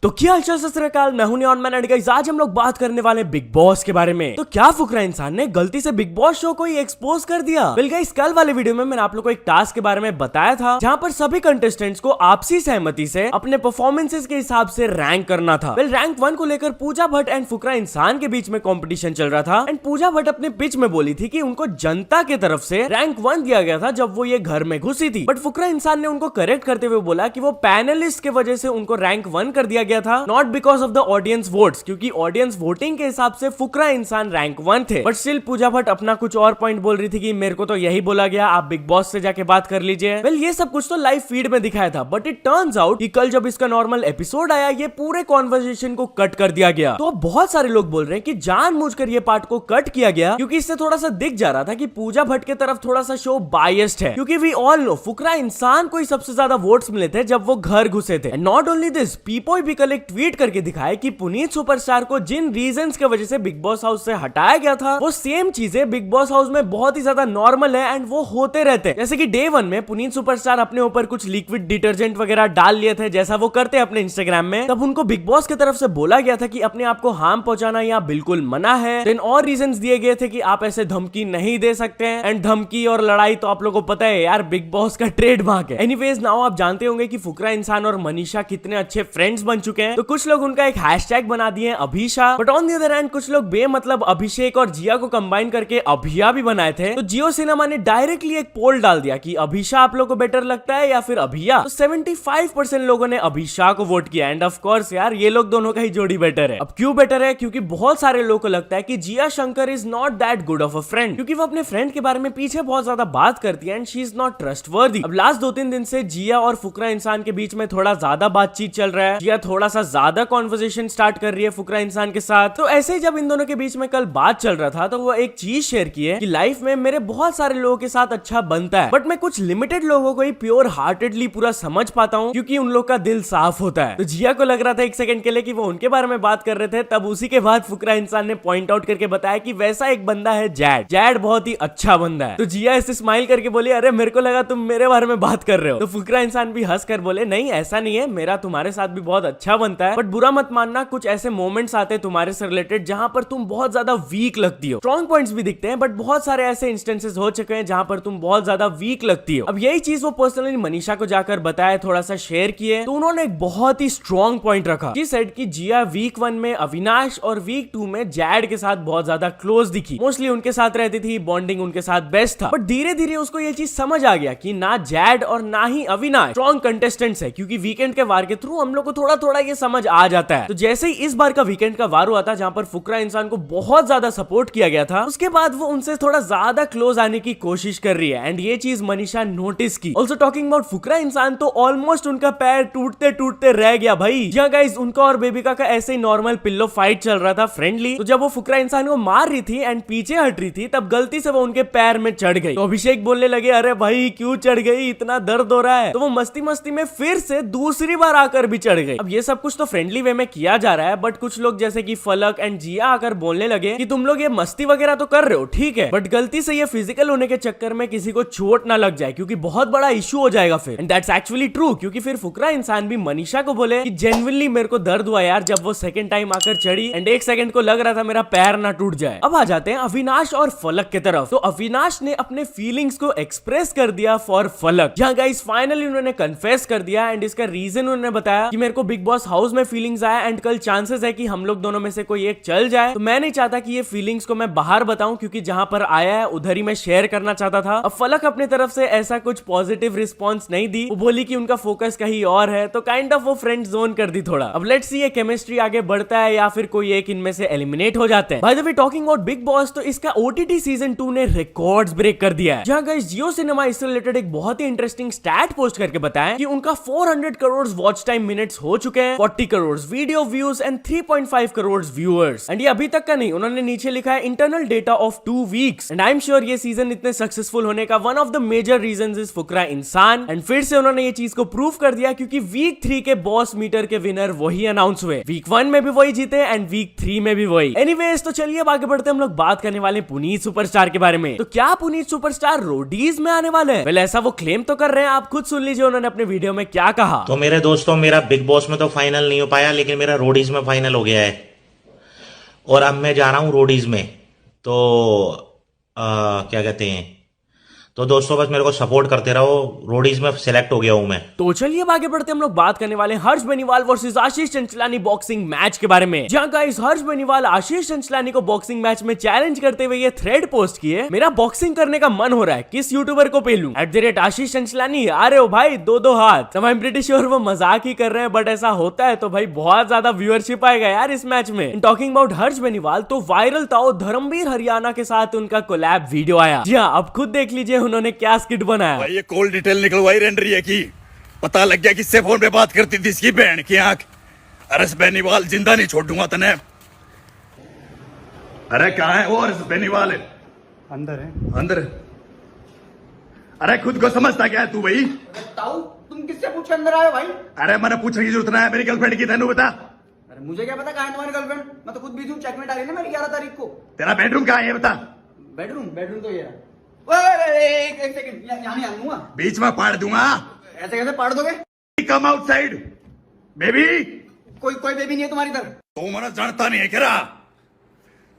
तो क्या हालचाल सत श्री अकाल, मैं हूं नियॉन मैन एंड गाइस आज हम लोग बात करने वाले बिग बॉस के बारे में। तो क्या फुकरा इंसान ने गलती से बिग बॉस शो को ही एक्सपोज कर दिया? वेल गाइस, कल वाले वीडियो में मैंने आप लोग को एक टास्क के बारे में बताया था जहां पर सभी कंटेस्टेंट्स को आपसी सहमति से अपने परफॉर्मेंसेस के हिसाब से रैंक करना था। वेल रैंक 1 को लेकर पूजा भट्ट एंड फुकरा इंसान के बीच में कंपटीशन चल रहा था एंड पूजा भट्ट अपने पिच में बोली थी कि उनको जनता की तरफ से रैंक 1 दिया गया था जब वो ये घर में घुसी थी, बट फुकरा इंसान ने उनको करेक्ट करते हुए बोला कि वो पैनलिस्ट के वजह से उनको रैंक 1 कर दिया गया था, not because of the audience votes, क्योंकि ऑडियंस वोटिंग के हिसाब से फुकरा इंसान रैंक 1 थे। बट स्टिल पूजा भट्ट अपना कुछ और पॉइंट बोल रही थी कि मेरे को तो यही बोला गया, आप बिग बॉस से जाके बात कर लीजिए। वेल ये सब कुछ तो लाइव फीड में दिखाया था, बट इट टर्न्स आउट कि कल जब इसका नॉर्मल एपिसोड आया ये पूरे कॉन्वर्सेशन को कट कर दिया गया। तो बहुत सारे लोग बोल रहे हैं कि जानबूझकर ये पार्ट को कट किया गया क्योंकि इससे थोड़ा सा दिख जा रहा था कि पूजा भट्ट की तरफ थोड़ा सा शो बायस्ड है, क्योंकि वी ऑल नो फुकरा इंसान को ही सबसे ज्यादा वोट्स मिले थे जब वो घर घुसे थे। नॉट ओनली दिस, पीपल भी कल एक ट्वीट करके दिखाए कि पुनीत सुपरस्टार को जिन रीजंस के वजह से बिग बॉस हाउस से हटाया गया था वो सेम चीजें बिग बॉस हाउस में बहुत ही ज्यादा नॉर्मल है एंड वो होते रहते हैं। जैसे कि डे 1 में पुनीत सुपरस्टार अपने ऊपर कुछ लिक्विड डिटर्जेंट वगैरह डाल लिए थे जैसा वो करते हैं अपने इंस्टाग्राम में, तब उनको बिग बॉस की तरफ से बोला गया था कि अपने आप को हार्म पहुंचाना यहाँ बिल्कुल मना है। देन और रीजंस दिए गए थे कि आप ऐसे धमकी नहीं दे सकते हैं एंड धमकी और लड़ाई तो आप लोगों को पता है यार बिग बॉस का ट्रेडमार्क है। एनीवेज नाउ आप जानते होंगे कि फुकरा इंसान और मनीषा कितने अच्छे फ्रेंड्स बन चुके हैं, तो कुछ लोग उनका एक हैशटैग बना दिए Abhisha, but on the other hand कुछ लोग बेमतलब अभिषेक और जिया को कंबाइन करके अभिया भी बनाए थे। तो जियो सिनेमा ने डायरेक्टली एक पोल डाल दिया कि अभिषा आप लोगों को बेटर लगता है या फिर अभिया, तो 75% लोगों ने अभिषा को वोट किया एंड ऑफ कोर्स यार ये लोग दोनों का ही जोड़ी बेटर है। अब क्यों बेटर है? क्योंकि बहुत सारे लोगों को लगता है कि Jiya Shankar is not that good of a friend, क्योंकि वो अपने फ्रेंड के बारे में पीछे बहुत ज्यादा बात करती है and she is not trustworthy. अब लास्ट 2-3 दिन से जिया और फुकरा इंसान के बीच में थोड़ा ज्यादा बातचीत चल रहा है, जिया थोड़ा सा ज्यादा कॉन्वर्सेशन स्टार्ट कर रही है फुकरा इंसान के साथ। तो ऐसे ही जब इन दोनों के बीच में कल बात चल रहा था तो वो एक चीज शेयर की है कि लाइफ में मेरे बहुत सारे लोगों के साथ अच्छा बनता है, बट मैं कुछ लिमिटेड लोगों को ही प्योर हार्टेडली पूरा समझ पाता हूँ क्योंकि उन लोग का दिल साफ होता है। तो जिया को लग रहा था एक सेकंड के लिए कि वो उनके बारे में बात कर रहे थे, तब उसी के बाद फुकरा इंसान ने पॉइंट आउट करके बताया कि वैसा एक बंदा है जैड, जैड बहुत ही अच्छा बंदा है। तो जिया ऐसे स्माइल करके बोली अरे मेरे को लगा तुम मेरे बारे में बात कर रहे हो। तो फुकरा इंसान भी हंस कर बोले नहीं ऐसा नहीं है, मेरा तुम्हारे साथ भी बहुत अच्छा बनता है, बट बुरा मत मानना, कुछ ऐसे मोमेंट्स आते हैं तुम्हारे से रिलेटेड जहां पर तुम बहुत ज्यादा वीक लगती हो। स्ट्रॉन्ग पॉइंट्स भी दिखते हैं बट बहुत सारे ऐसे इंस्टेंसेस हो चुके हैं जहां पर तुम बहुत ज्यादा वीक लगती हो। अब यही चीज वो पर्सनली मनीषा को जाकर बताया, थोड़ा सा शेयर किए, तो उन्होंने एक बहुत ही स्ट्रॉन्ग पॉइंट रखा। जी सेड कि जिया वीक 1 में अविनाश और वीक 2 में जैड के साथ बहुत ज्यादा क्लोज दिखी, मोस्टली उनके साथ रहती थी, बॉन्डिंग उनके साथ बेस्ट था, बट धीरे धीरे उसको ये चीज समझ आ गया कि ना जैड और ना ही अविनाश स्ट्रॉन्ग कंटेस्टेंट्स है, क्योंकि वीकेंड के वार के थ्रू हम लोग को थोड़ा थोड़ा ये समझ आ जाता है। तो जैसे ही इस बार का वीकेंड का वार हुआ था जहां पर फुकरा इंसान को बहुत ज्यादा सपोर्ट किया गया था, उसके बाद वो उनसे थोड़ा ज्यादा क्लोज आने की कोशिश कर रही है एंड ये चीज मनीषा नोटिस की। ऑल्सो टॉकिंग अबाउट फुकरा इंसान, तो ऑलमोस्ट उनका पैर टूटते टूटते रह गया भाई। जी गाइस, उनका और बेबिका का ऐसे ही नॉर्मल पिल्लो फाइट चल रहा था फ्रेंडली, तो जब वो फुकरा इंसान को मार रही थी एंड पीछे हट रही थी तब गलती से वो उनके पैर में चढ़ गई। तो अभिषेक बोलने लगे अरे भाई क्यों चढ़ गई, इतना दर्द हो रहा है। तो वो मस्ती मस्ती में फिर से दूसरी बार आकर भी चढ़ गई। अब ये सब कुछ तो फ्रेंडली वे में किया जा रहा है, बट कुछ लोग जैसे कि फलक एंड जिया आकर बोलने लगे कि तुम लोग ये मस्ती वगैरह तो कर रहे हो ठीक है, बट गलती से ये फिजिकल होने के चक्कर में किसी को चोट ना लग जाए क्योंकि बहुत बड़ा इशू हो जाएगा फिर। एंड दैट्स एक्चुअली ट्रू, क्योंकि फिर फुकरा इंसान भी मनीषा को बोले कि जेन्युइनली मेरे को दर्द हुआ यार जब वो सेकंड टाइम आकर चढ़ी एंड एक सेकंड को लग रहा था मेरा पैर ना टूट जाए। अब आ जाते हैं अविनाश और फलक की तरफ। तो अविनाश ने अपने फीलिंग्स को एक्सप्रेस कर दिया फॉर फलक। जहां गाइस फाइनली उन्होंने कन्फेस कर दिया एंड इसका रीजन उन्होंने बताया कि मेरे को बिग बॉस हाउस में फीलिंग्स आया एंड कल चांसेस है कि हम लोग दोनों में से कोई एक चल जाए, तो मैं नहीं चाहता कि ये फीलिंग्स को मैं बाहर बताऊं क्योंकि जहां पर आया है उधर ही मैं शेयर करना चाहता था। अब फलक अपनी तरफ से ऐसा कुछ पॉजिटिव रिस्पॉन्स नहीं दी, वो बोली कि उनका फोकस कहीं और है, तो काइंड ऑफ वो फ्रेंड जोन कर दी थोड़ा। अब लेट्स सी ये केमिस्ट्री आगे बढ़ता है या फिर कोई एक इनमें से एलिमिनेट हो जाते हैं। By the way talking about big boss, तो इसका ओटीटी सीजन 2 ने रिकॉर्ड्स ब्रेक कर दिया है। जहां गाइस जियो सिनेमा इससे रिलेटेड एक बहुत ही इंटरेस्टिंग स्टैट पोस्ट करके बताया कि उनका 400 करोड़ वॉच टाइम मिनट्स हो चुके हैं, 40 crore video views and 3.5 crore viewers. And ये अभी तक का नहीं, उन्होंने नीचे लिखा है internal data of 2 weeks. And I am sure ये सीजन इतने सक्सेसफुल होने का one of the major reasons is Fukra Insaan. And फिर से उन्होंने ये चीज को प्रूव कर दिया क्योंकि वीक 3 के बॉस मीटर के विनर वही अनाउंस हुए, वीक 1 में भी वही जीते एंड वीक 3 में भी वही। एनीवेज तो चलिए आगे बढ़ते हम लोग बात करने वाले पुनीत सुपरस्टार के बारे में। तो क्या पुनीत सुपरस्टार रोडीज में आने वाले हैं? वेल ऐसा वो क्लेम तो कर रहे हैं, आप खुद सुन लीजिए उन्होंने अपने वीडियो में क्या कहा। तो मेरे दोस्तों, मेरा बिग बॉस में तो फाइनल नहीं हो पाया, लेकिन मेरा रोडीज में फाइनल हो गया है और अब मैं जा रहा हूँ रोडीज में। तो क्या कहते हैं, तो दोस्तों बस मेरे को सपोर्ट करते रहो, रोडीज में सिलेक्ट हो गया हूं मैं। तो चलिए अब आगे बढ़ते हम लोग बात करने वाले हैं हर्ष बेनीवाल वर्सेस आशीष चंचलानी बॉक्सिंग मैच के बारे में। जहां गाइस हर्ष बेनीवाल आशीष चंचलानी को बॉक्सिंग मैच में चैलेंज करते हुए ये थ्रेड पोस्ट किए, मेरा बॉक्सिंग करने का मन हो रहा है, किस यूट्यूबर को पेलूं? @आशीष चंचलानी। अरे ओ भाई दो हाथ। आई एम प्रीटी श्योर वो मजाक ही कर रहे हैं, बट ऐसा होता है तो भाई बहुत ज्यादा व्यूअरशिप आएगा यार इस मैच में। टॉकिंग अबाउट हर्ष बेनीवाल, तो वायरल था धर्मवीर हरियाणा के साथ उनका कोलैब वीडियो आया। जी हाँ, अब खुद देख लीजिए उन्होंने क्या स्किट बनाया। भाई ये कॉल डिटेल निकलवाई रही है कि पता लग गया किससे फोन पे बात करती थी इसकी बहन की आंख। अरस बेनीवाल जिंदा नहीं छोड़ूंगा तने। अरे कहाँ है वो अरस बेनीवाल? अंदर है। अंदर? अरे खुद को समझता क्या है तू भाई? ताऊ तुम किससे पूछ के अंदर आए भाई? अरे मैंने पूछने की जरूरत ना है, मेरी गर्लफ्रेंड की तेनू बता। अरे मुझे क्या पता कहाँ है तुम्हारी गर्लफ्रेंड? मैं तो खुद बिजी हूँ, चेकमेट आ रही है ना मेरी 11 तारीख को। तेरा बेडरूम कहाँ है बता। बेडरूम तो ये रहा। एक सेकंड, यहाँ नहीं आऊंगा। बीच में पाड़ दूंगा। ऐसे कैसे पाड़ दोगे? Come outside baby. कोई बेबी नहीं है तुम्हारी तरफ। तू मैंने जानता नहीं है क्या?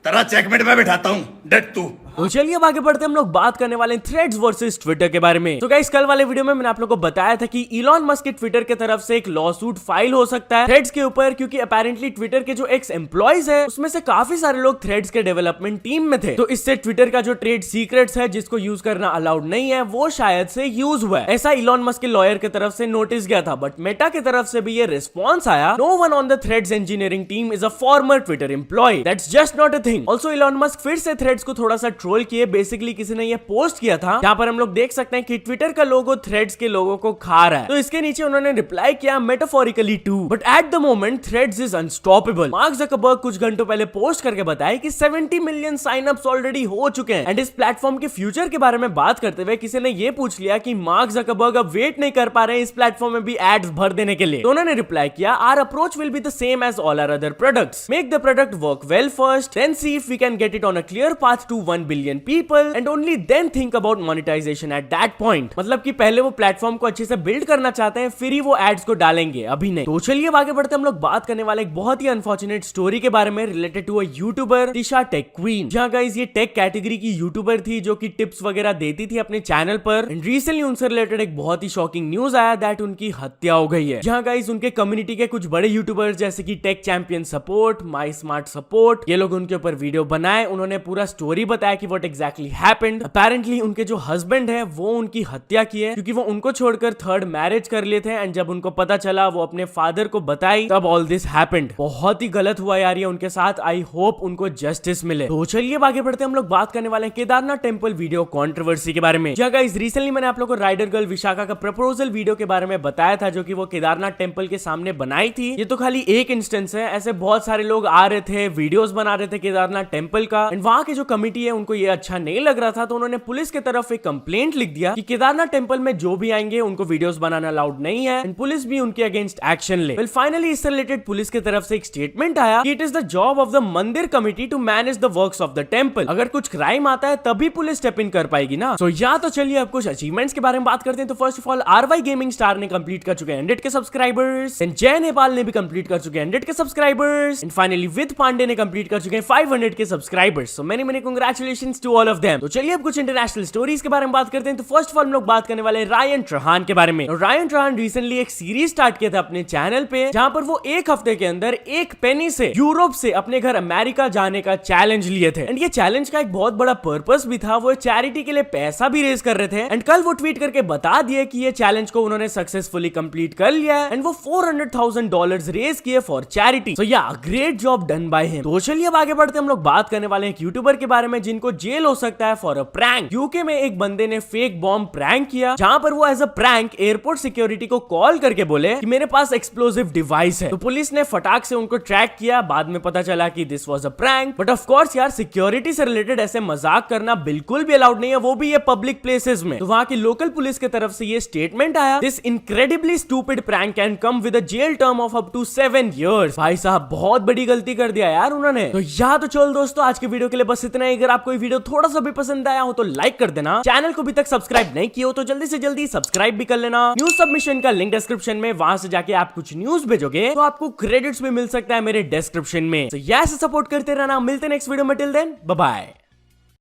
तेरा चेकमेट में बैठाता हूँ, डेट तू। तो चलिए अब आगे बढ़ते हम लोग बात करने वाले हैं थ्रेड्स वर्सेस ट्विटर के बारे में। तो गाइस कल वाले वीडियो में मैंने आप लोगों को बताया था कि इलॉन मस्क के ट्विटर के तरफ से एक लॉ सूट फाइल हो सकता है थ्रेड्स के ऊपर, क्योंकि अपेरेंटली ट्विटर के जो एक्स एम्प्लॉइज है उसमें से काफी सारे लोग थ्रेड्स के डेवलपमेंट टीम में थे। तो इससे ट्विटर का जो ट्रेड सीक्रेट्स है जिसको यूज करना अलाउड नहीं है वो शायद से यूज हुआ है, ऐसा इलॉन मस्क के लॉयर की तरफ से नोटिस गया था। बट मेटा की तरफ से भी ये रिस्पॉन्स आया, no one on the Threads engineering team is a former Twitter employee, that's just not a thing. Also Elon Musk फिर से थ्रेड्स को थोड़ा सा ट्रोल किए। बेसिकली किसी ने ये पोस्ट किया था जहां पर हम लोग देख सकते हैं कि ट्विटर का लोगो थ्रेड्स के लोगो को खा रहा है। तो इसके नीचे उन्होंने रिप्लाई किया metaphorically too, but at the moment Threads is unstoppable. Mark Zuckerberg कुछ घंटों पहले पोस्ट करके बताया कि 70 मिलियन साइन अप्स ऑलरेडी हो चुके हैं। एंड इस प्लेटफॉर्म के फ्यूचर के बारे में बात करते हुए किसी ने ये पूछ लिया कि मार्क ज़करबर्ग अब वेट नहीं कर पा रहे हैं इस प्लेटफॉर्म में भी एड्स भर देने के लिए। तो उन्होंने रिप्लाई किया, our approach will be the same as all our other products, make the product work well first, then see if we can get it on a clear path to 1 billion people and only then think about monetization at that point. मतलब कि पहले वो platform को अच्छे से build करना चाहते हैं, फिर ही वो एड्स को डालेंगे, अभी नहीं। तो चलिए आगे बढ़ते हम लोग बात करने वाले एक बहुत ही अनफॉर्चुनेट स्टोरी के बारे में related to a YouTuber Tisha tech queen. जहां गाइस ये टेक कैटेगरी की यूट्यूबर थी जो कि टिप्स वगैरह देती थी अपने चैनल पर। एंड रिसेंटली उनसे रिलेटेड एक बहुत ही शॉकिंग न्यूज आया दैट उनकी हत्या हो गई है। जहां गाइस उनके कम्युनिटी के कुछ बड़े यूट्यूबर्स जैसे कि टेक चैंपियन सपोर्ट, माई स्मार्ट सपोर्ट, ये लोग उनके ऊपर वीडियो बनाए, उन्होंने पूरा स्टोरी बताया कि व्हाट एग्जैक्टली हैपेंड। अपेरेंटली उनके जो हस्बैंड है वो उनकी हत्या की है क्योंकि वो उनको छोड़कर थर्ड मैरिज कर लिए थे। एंड जब उनको पता चला वो अपने फादर को बताई, तब ऑल दिस हैपेंड। बहुत ही गलत हुआ यार ये उनके साथ। आई होप उनको जस्टिस मिले। तो चलिए आगे बढ़ते हम लोग बात करने वाले हैं केदारनाथ टेंपल वीडियो कंट्रोवर्सी के बारे में। जहाँ गाइस रिसेंटली मैंने आप लोगों को राइडर गर्ल विशाखा का प्रपोजल वीडियो के बारे में बताया था जो कि वो केदारनाथ टेंपल के सामने बनाई थी। ये तो खाली एक इंस्टेंस है, ऐसे बहुत सारे लोग आ रहे थे, वीडियोस बना रहे थे केदारनाथ टेंपल का। एंड वहां की जो कमिटी है उनको ये अच्छा नहीं लग रहा था, तो उन्होंने पुलिस की तरफ एक कंप्लेंट लिख दिया कि केदारनाथ टेंपल में जो भी आएंगे उनको वीडियोस बनाना अलाउड नहीं है एंड पुलिस भी उनके अगेंस्ट एक्शन ले। वेल फाइनली इससे रिलेटेड पुलिस की तरफ से एक स्टेटमेंट आया कि it is the job of the mandir committee to manage the works of the temple. अगर कुछ क्राइम आता है तभी पुलिस स्टेप इन कर पाएगी ना। तो या तो चलिए अब कुछ अचीवमेंट्स के बारे में बात करते हैं। तो first of all RY gaming star ने कंप्लीट कर चुके हैं 100 के सब्सक्राइबर्स। एंड जय नेपाल ने भी कंप्लीट कर चुके हैं 100 के सब्सक्राइबर्स। एंड फाइनली विद पांडे ने कंप्लीट कर चुके हैं 500 के subscribers. So many congratulations to all of them. तो चलिए अब कुछ इंटरनेशनल स्टोरीज के बारे में बात करते हैं। तो फर्स्ट ऑफ ऑल हम लोग बात करने वाले रायन ट्रहान के बारे में। रायन ट्रहान रिसेंटली एक सीरीज स्टार्ट किया था अपने चैनल पे जहां पर वो एक हफ्ते के अंदर एक पेनी से यूरोप से अपने घर अमेरिका जाने का चैलेंज लिए थे। एंड ये चैलेंज का एक बहुत बड़ा पर्पस भी था, वो चैरिटी के लिए पैसा भी रेज कर रहे थे। एंड कल वो ट्वीट करके बता दिए कि ये चैलेंज को उन्होंने सक्सेसफुली कंप्लीट कर लिया है एंड वो $400,000 रेज किए for charity. So yeah great job done by him. तो चलिए अब आगे बढ़ते हम लोग बात करने वाले हैं एक यूट्यूबर के बारे में जिनको जेल हो सकता है फॉर अ प्रैंक। यूके में एक बंदे ने फेक बॉम्ब प्रैंक किया जहां पर वो as a prank airport security को कॉल करके बोले कि मेरे पास एक्सप्लोसिव डिवाइस है। तो पुलिस ने फटाक से उनको ट्रैक किया। बाद में पता चला कि this was a prank. But of course यार सिक्योरिटी से रिलेटेड ऐसे मजाक करना बिल्कुल भी अलाउड नहीं है, वो भी ये पब्लिक प्लेसेस में। तो वहां की लोकल पुलिस की तरफ से ये स्टेटमेंट आया, this incredibly stupid prank can come with a jail term of up to 7 years। भाई साहब बहुत बड़ी गलती कर दिया यार उन्होंने। तो या तो चलो दोस्तों आज के वीडियो के लिए बस इतना ही। अगर आपको कोई वीडियो थोड़ा सा भी पसंद आया हो तो लाइक कर देना। चैनल को अभी तक सब्सक्राइब नहीं किया हो तो जल्दी से जल्दी सब्सक्राइब भी कर लेना। न्यूज सबमिशन का लिंक डिस्क्रिप्शन में, वहां से जाके आप कुछ न्यूज भेजोगे तो आपको क्रेडिट्स भी मिल सकता है मेरे डिस्क्रिप्शन में। तो ऐसे सपोर्ट करते रहना। मिलते नेक्स्ट वीडियो में, टिल देन बाय बाय।